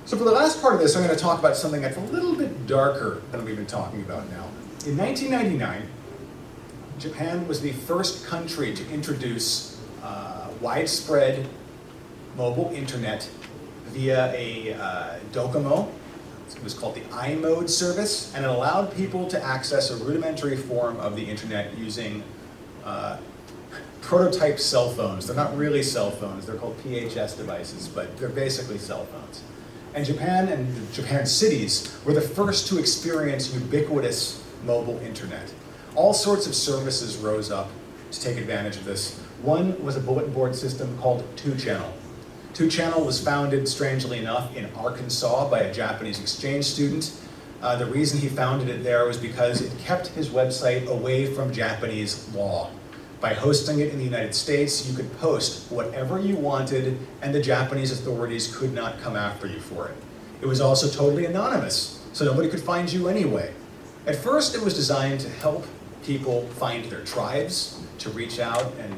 So for the last part of this, I'm going to talk about something that's a little bit darker than we've been talking about now. In 1999, Japan was the first country to introduce widespread mobile internet via a docomo. It was called the iMode service, and it allowed people to access a rudimentary form of the internet using prototype cell phones. They're not really cell phones, they're called PHS devices, but they're basically cell phones. And Japan and the Japan cities were the first to experience ubiquitous mobile internet. All sorts of services rose up to take advantage of this. One was a bulletin board system called 2Channel. 2Channel was founded, strangely enough, in Arkansas by a Japanese exchange student. The reason he founded it there was because it kept his website away from Japanese law. By hosting it in the United States, you could post whatever you wanted, and the Japanese authorities could not come after you for it. It was also totally anonymous, so nobody could find you anyway. At first, it was designed to help people find their tribes, to reach out and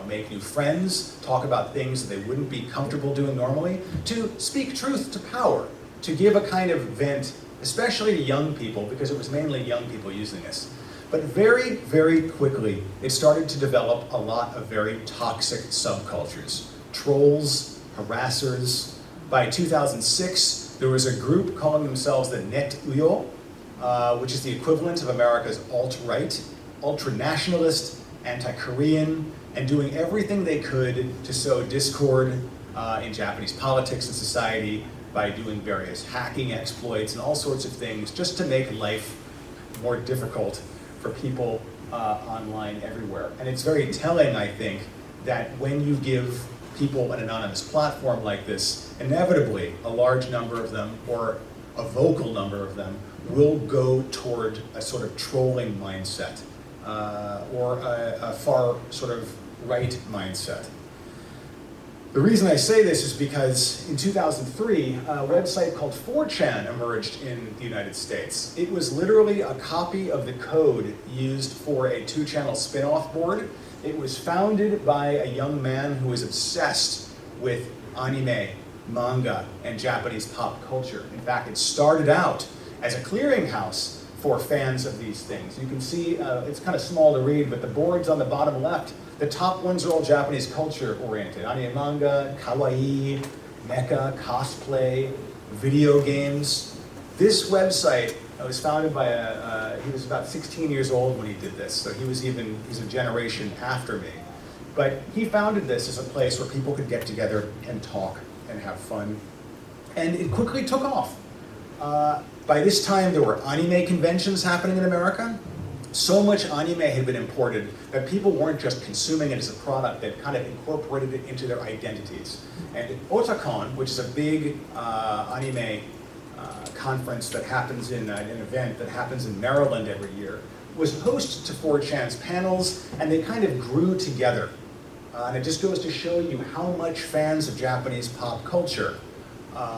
make new friends, talk about things that they wouldn't be comfortable doing normally, to speak truth to power, to give a kind of vent, especially to young people, because it was mainly young people using this. But very, very quickly, it started to develop a lot of very toxic subcultures. Trolls, harassers. By 2006, there was a group calling themselves the Net Uyo, which is the equivalent of America's alt-right, ultra-nationalist, anti-Korean, and doing everything they could to sow discord in Japanese politics and society by doing various hacking exploits and all sorts of things just to make life more difficult for people online everywhere. And it's very telling, I think, that when you give people an anonymous platform like this, inevitably a large number of them, or a vocal number of them, will go toward a sort of trolling mindset, or a far sort of right mindset. The reason I say this is because in 2003, a website called 4chan emerged in the United States. It was literally a copy of the code used for a 2-channel spin-off board. It was founded by a young man who was obsessed with anime, manga, and Japanese pop culture. In fact, it started out as a clearinghouse for fans of these things. You can see, it's kind of small to read, but the boards on the bottom left, the top ones are all Japanese culture oriented. Anime, manga, kawaii, mecha, cosplay, video games. This website was founded by he was about 16 years old when he did this, so he's a generation after me. But he founded this as a place where people could get together and talk and have fun. And it quickly took off. By this time, there were anime conventions happening in America. So much anime had been imported that people weren't just consuming it as a product, they'd kind of incorporated it into their identities. And Otakon, which is a big anime conference that happens in an event that happens in Maryland every year, was host to 4chan's panels, and they kind of grew together. And it just goes to show you how much fans of Japanese pop culture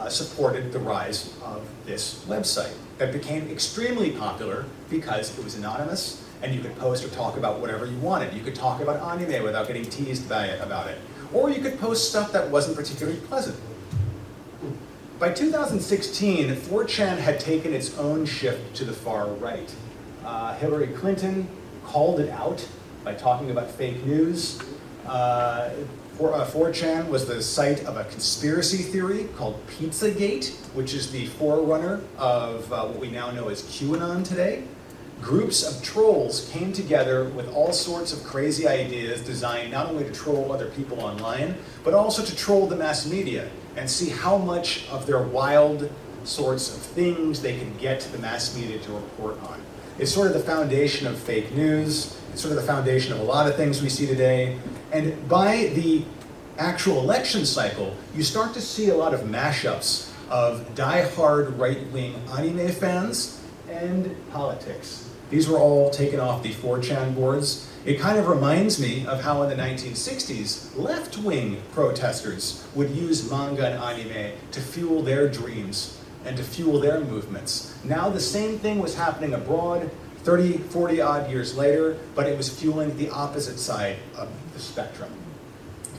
supported the rise of this website that became extremely popular because it was anonymous and you could post or talk about whatever you wanted. You could talk about anime without getting teased about it. Or you could post stuff that wasn't particularly pleasant. By 2016, 4chan had taken its own shift to the far right. Hillary Clinton called it out by talking about fake news. 4chan was the site of a conspiracy theory called Pizzagate, which is the forerunner of what we now know as QAnon today. Groups of trolls came together with all sorts of crazy ideas designed not only to troll other people online, but also to troll the mass media and see how much of their wild sorts of things they could get the mass media to report on. It's sort of the foundation of fake news. It's sort of the foundation of a lot of things we see today. And by the actual election cycle, you start to see a lot of mashups of die-hard right-wing anime fans and politics. These were all taken off the 4chan boards. It kind of reminds me of how in the 1960s, left-wing protesters would use manga and anime to fuel their dreams and to fuel their movements. Now the same thing was happening abroad 30, 40 odd years later, but it was fueling the opposite side of the spectrum.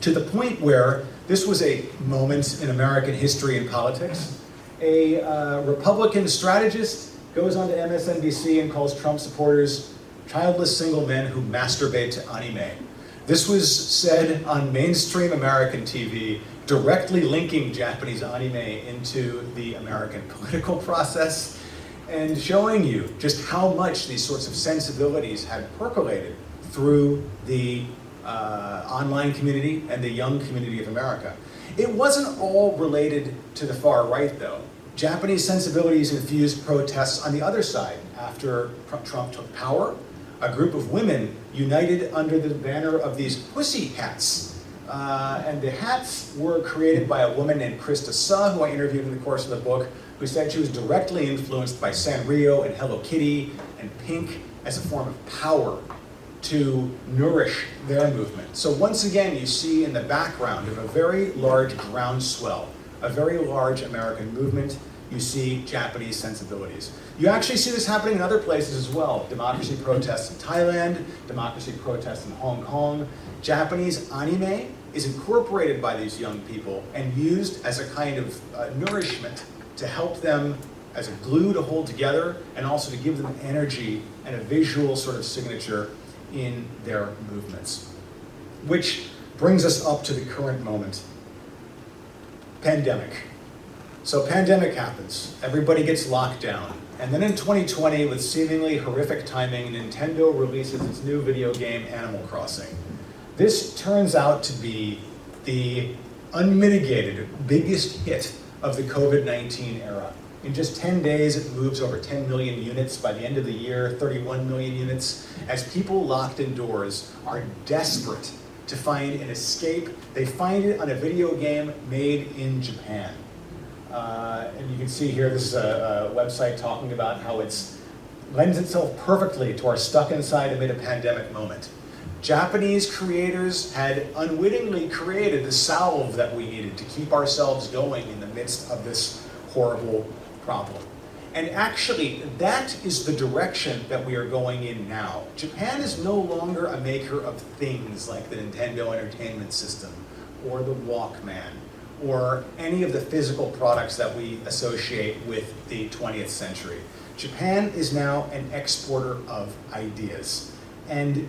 To the point where this was a moment in American history and politics. A Republican strategist goes on to MSNBC and calls Trump supporters childless single men who masturbate to anime. This was said on mainstream American TV, directly linking Japanese anime into the American political process and showing you just how much these sorts of sensibilities had percolated through the online community and the young community of America. It wasn't all related to the far right, though. Japanese sensibilities infused protests on the other side. After Trump took power, a group of women united under the banner of these pussy hats. And the hats were created by a woman named Krista Suh, who I interviewed in the course of the book, who said she was directly influenced by Sanrio and Hello Kitty and Pink as a form of power to nourish their movement. So once again, you see in the background of a very large groundswell, a very large American movement, you see Japanese sensibilities. You actually see this happening in other places as well. Democracy protests in Thailand, democracy protests in Hong Kong. Japanese anime is incorporated by these young people and used as a kind of nourishment to help them as a glue to hold together, and also to give them energy and a visual sort of signature in their movements. Which brings us up to the current moment. Pandemic. So pandemic happens, everybody gets locked down, and then in 2020, with seemingly horrific timing, Nintendo releases its new video game, Animal Crossing. This turns out to be the unmitigated biggest hit of the COVID-19 era. In just 10 days, it moves over 10 million units. By the end of the year, 31 million units. As people locked indoors are desperate to find an escape, they find it on a video game made in Japan. And you can see here, this is a website talking about how it lends itself perfectly to our stuck inside amid a pandemic moment. Japanese creators had unwittingly created the salve that we needed to keep ourselves going in the midst of this horrible problem. And actually, that is the direction that we are going in now. Japan is no longer a maker of things like the Nintendo Entertainment System, or the Walkman, or any of the physical products that we associate with the 20th century. Japan is now an exporter of ideas. And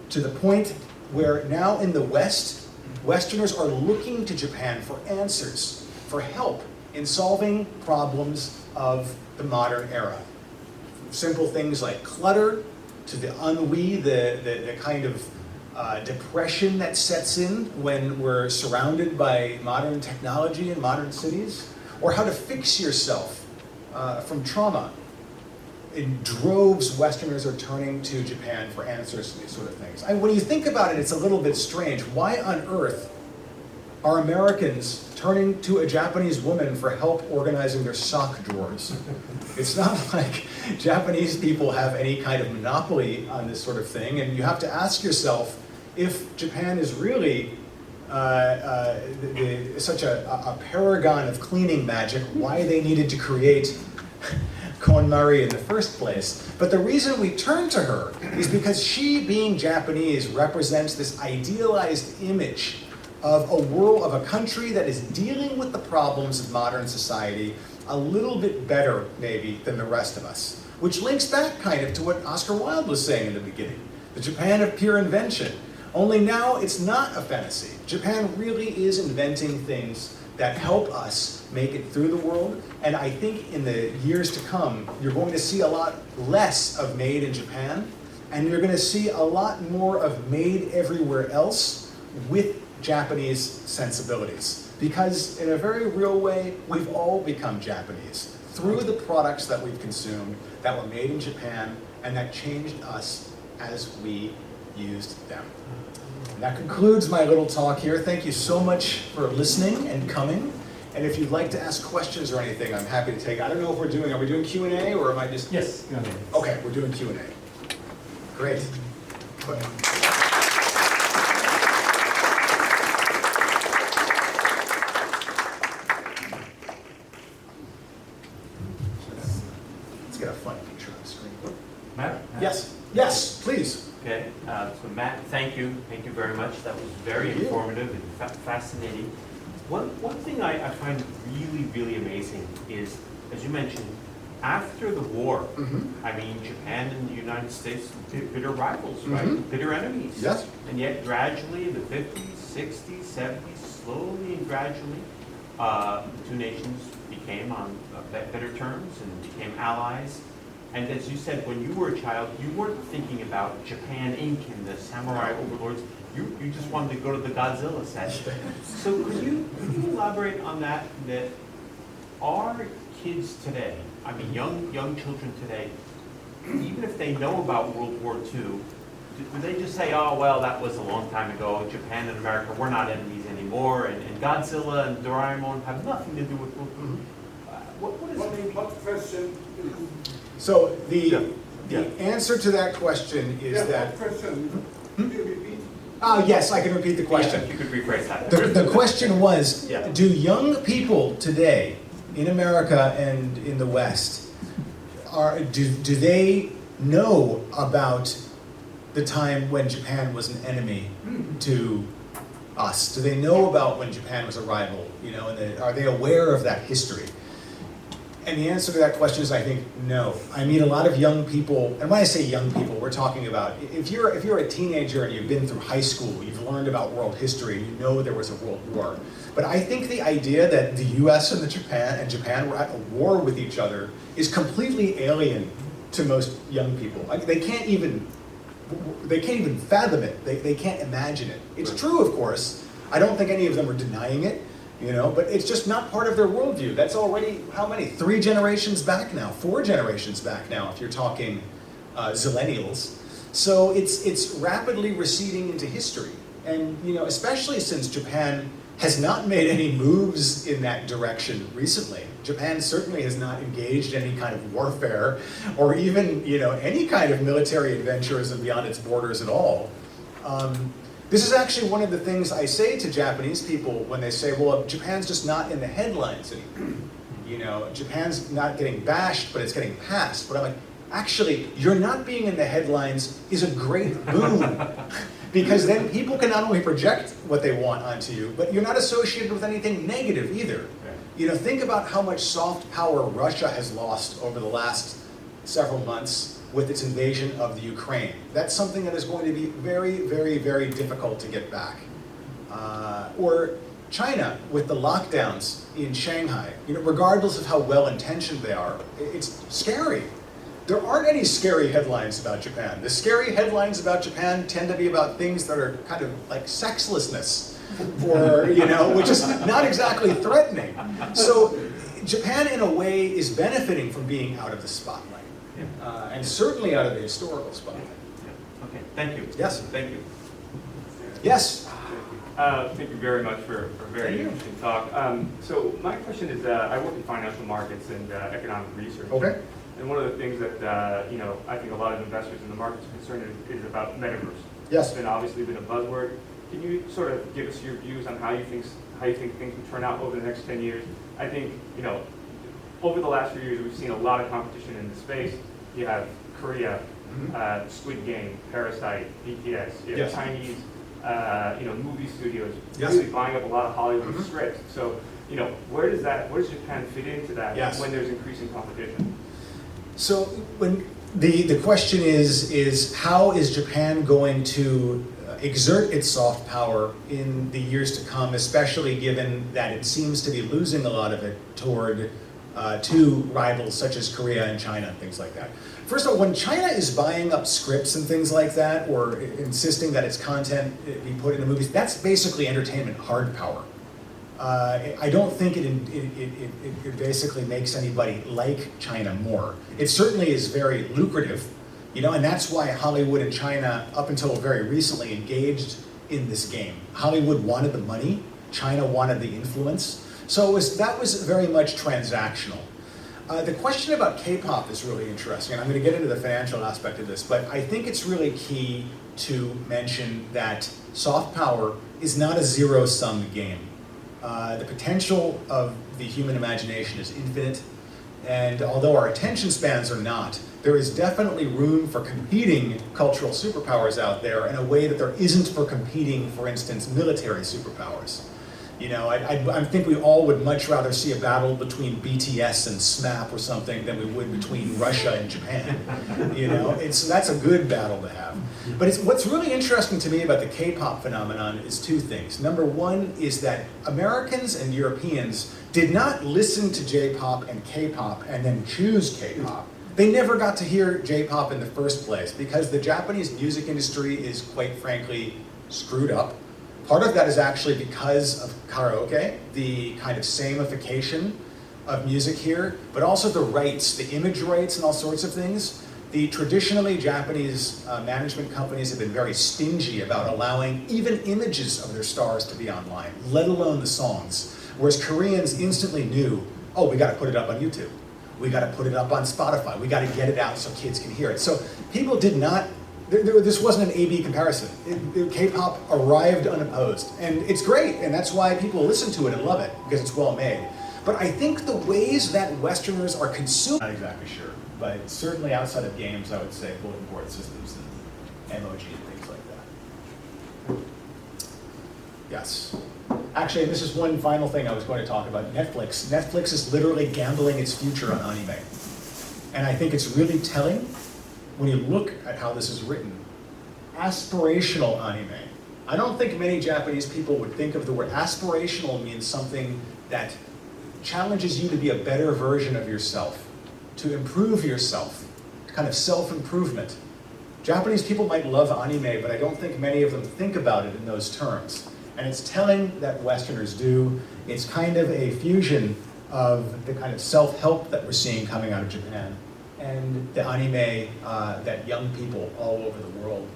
to the point where now in the West, Westerners are looking to Japan for answers, for help in solving problems of the modern era. Simple things like clutter, to the ennui, the kind of depression that sets in when we're surrounded by modern technology in modern cities, or how to fix yourself from trauma. In droves, Westerners are turning to Japan for answers to these sort of things. And when you think about it, it's a little bit strange. Why on earth are Americans turning to a Japanese woman for help organizing their sock drawers? It's not like Japanese people have any kind of monopoly on this sort of thing, and you have to ask yourself if Japan is really such a paragon of cleaning magic, why they needed to create KonMari in the first place. But the reason we turn to her is because she, being Japanese, represents this idealized image of a world, of a country that is dealing with the problems of modern society a little bit better, maybe, than the rest of us. Which links back kind of to what Oscar Wilde was saying in the beginning, the Japan of pure invention. Only now it's not a fantasy. Japan really is inventing things that help us make it through the world, and I think in the years to come, you're going to see a lot less of made in Japan, and you're going to see a lot more of made everywhere else with Japanese sensibilities. Because in a very real way, we've all become Japanese through the products that we've consumed that were made in Japan and that changed us as we used them. And that concludes my little talk here. Thank you so much for listening and coming. And if you'd like to ask questions or anything, I'm happy to take. I don't know if are we doing Q&A or am I just? Yes. Okay, we're doing Q&A. Great. Let's get a funny picture on the screen. Matt? Yes, yes, please. Okay, so Matt, thank you very much. That was very informative and fascinating. One thing I find really, really amazing is, as you mentioned, after the war, I mean, Japan and the United States, bitter rivals, right? Bitter enemies. Yes. And yet gradually in the 50s, 60s, 70s, slowly and gradually, the two nations became on better terms and became allies. And as you said, when you were a child, you weren't thinking about Japan Inc. and the samurai overlords. You just wanted to go to the Godzilla set. So could you elaborate on that? That our kids today, I mean young children today, even if they know about World War II, do they just say, oh well, that was a long time ago. Japan and America, we're not enemies anymore, and Godzilla and Doraemon have nothing to do with World War II. What question? So the answer to that question is that. What question? Can you repeat? Yes, I can repeat the question. Yeah, if you could rephrase that. The question was, Yeah. do young people today in America and in the West, do they know about the time when Japan was an enemy to us? Do they know about when Japan was a rival? You know, and are they aware of that history? And the answer to that question is, I think, no. I meet a lot of young people, and when I say young people, we're talking about, if you're a teenager and you've been through high school, you've learned about world history, you know there was a world war. But I think the idea that the US and Japan were at a war with each other is completely alien to most young people. Like, they can't even fathom it. They can't imagine it. It's true, of course. I don't think any of them are denying it. You know, but it's just not part of their worldview. That's already, how many? 3 generations back now, 4 generations back now, if you're talking zillennials. So it's rapidly receding into history. And, you know, especially since Japan has not made any moves in that direction recently. Japan certainly has not engaged in any kind of warfare or even, you know, any kind of military adventures beyond its borders at all. This is actually one of the things I say to Japanese people when they say, well, Japan's just not in the headlines anymore. You know, Japan's not getting bashed, but it's getting passed. But I'm like, actually, you're not being in the headlines is a great boon. Because then people can not only project what they want onto you, but you're not associated with anything negative either. You know, think about how much soft power Russia has lost over the last several months with its invasion of the Ukraine. That's something that is going to be very, very, very difficult to get back. Or China with the lockdowns in Shanghai. You know, regardless of how well-intentioned they are, it's scary. There aren't any scary headlines about Japan. The scary headlines about Japan tend to be about things that are kind of like sexlessness, or, you know, which is not exactly threatening. So Japan, in a way, is benefiting from being out of the spotlight. And certainly out of the historical spotlight. Yeah. Okay, thank you. Yes. Thank you. Yes. Thank you very much for a very interesting talk. So my question is, I work in financial markets and economic research. Okay. And one of the things that you know, I think a lot of investors in the markets are concerned is about metaverse. Yes. It's been obviously been a buzzword. Can you sort of give us your views on how you think things will turn out over the next 10 years? I think, you know, over the last few years, we've seen a lot of competition in the space. You have Korea, Squid Game, Parasite, BTS. You have Yes. Chinese, you know, movie studios Yes. really buying up a lot of Hollywood scripts. So, you know, where does Japan fit into that Yes. when there's increasing competition? So when the question is how is Japan going to exert its soft power in the years to come, especially given that it seems to be losing a lot of it toward to rivals such as Korea and China and things like that. First of all, when China is buying up scripts and things like that, or insisting that its content be put in the movies, that's basically entertainment hard power. I don't think it basically makes anybody like China more. It certainly is very lucrative, you know, and that's why Hollywood and China, up until very recently, engaged in this game. Hollywood wanted the money, China wanted the influence, so that was very much transactional. The question about K-pop is really interesting, and I'm going to get into the financial aspect of this, but I think it's really key to mention that soft power is not a zero-sum game. The potential of the human imagination is infinite, and although our attention spans are not, there is definitely room for competing cultural superpowers out there in a way that there isn't for competing, for instance, military superpowers. You know, I think we all would much rather see a battle between BTS and SMAP or something than we would between Russia and Japan. You know, that's a good battle to have. But what's really interesting to me about the K-pop phenomenon is 2 things. Number one is that Americans and Europeans did not listen to J-pop and K-pop and then choose K-pop. They never got to hear J-pop in the first place because the Japanese music industry is, quite frankly, screwed up. Part of that is actually because of karaoke, the kind of samification of music here, but also the rights, the image rights and all sorts of things. The traditionally Japanese management companies have been very stingy about allowing even images of their stars to be online, let alone the songs. Whereas Koreans instantly knew, oh, we got to put it up on YouTube. We got to put it up on Spotify. We got to get it out so kids can hear it. So people did not, this wasn't an A-B comparison. K-pop arrived unopposed. And it's great, and that's why people listen to it and love it, because it's well made. But I think the ways that Westerners are consuming, not exactly sure, but certainly outside of games, I would say bulletin board systems and emoji and things like that. Yes. Actually, this is one final thing I was going to talk about, Netflix. Netflix is literally gambling its future on anime. And I think it's really telling when you look at how this is written. Aspirational anime. I don't think many Japanese people would think of the word aspirational means something that challenges you to be a better version of yourself, to improve yourself, kind of self-improvement. Japanese people might love anime, but I don't think many of them think about it in those terms. And it's telling that Westerners do. It's kind of a fusion of the kind of self-help that we're seeing coming out of Japan and the anime that young people all over the world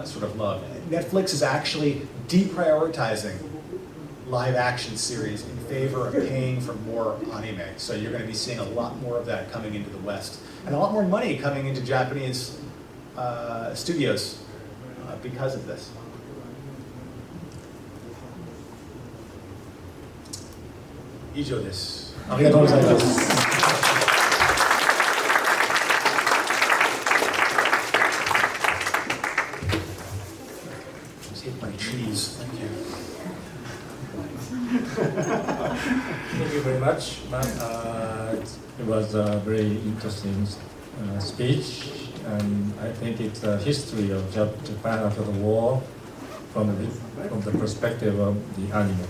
sort of love. Netflix is actually deprioritizing live action series in favor of paying for more anime. So you're going to be seeing a lot more of that coming into the West. And a lot more money coming into Japanese studios because of this. 以上です。ありがとうございます。Take my cheese. Thank you. Thank you very much, Matt. It was a very interesting speech, and I think it's a history of Japan after the war from the perspective of the anime.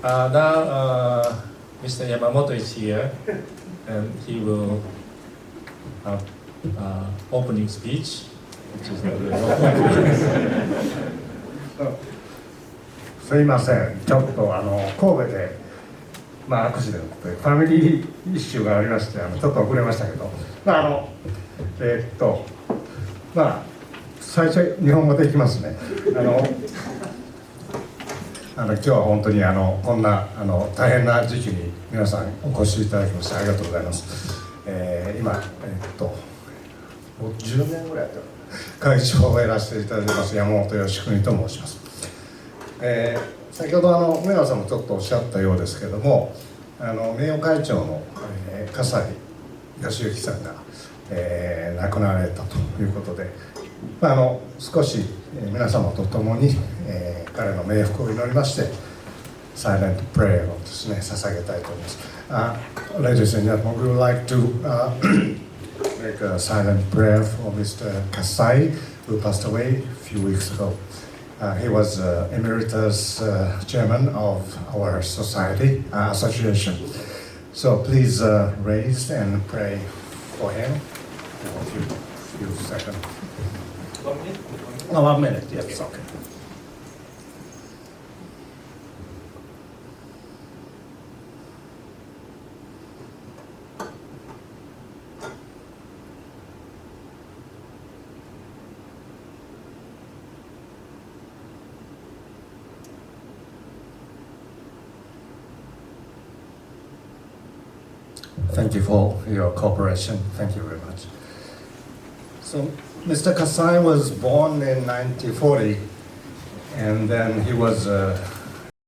Now, Mr. Yamamoto is here, and he will have opening speech, which is not very すいません、ちょっと神戸で、アクシデントでファミリーイシューがありまして、ちょっと遅れましたけど、最初、日本語でいきますね。今日は本当にこんな大変な時期に皆さんお越しいただきましてありがとうございます。今、もう10年ぐらい会長をやらせていただいてます山本義邦と申します。先ほど梅原さんもちょっとおっしゃったようですけども、名誉会長の、笠井義行さんが、亡くなられたということで、少し、皆様と共に、彼の冥福を祈りましてサイレントプレイをですね捧げたいと思います。Ladies and gentlemen, we would like to make a silent prayer for Mr. Kasai, who passed away a few weeks ago. He was emeritus chairman of our society association. So please raise and pray for him for a few seconds. 1 minute? Oh, 1 minute, yes, okay. Thank you for your cooperation. Thank you very much. So, Mr. Kasai was born in 1940, and then he was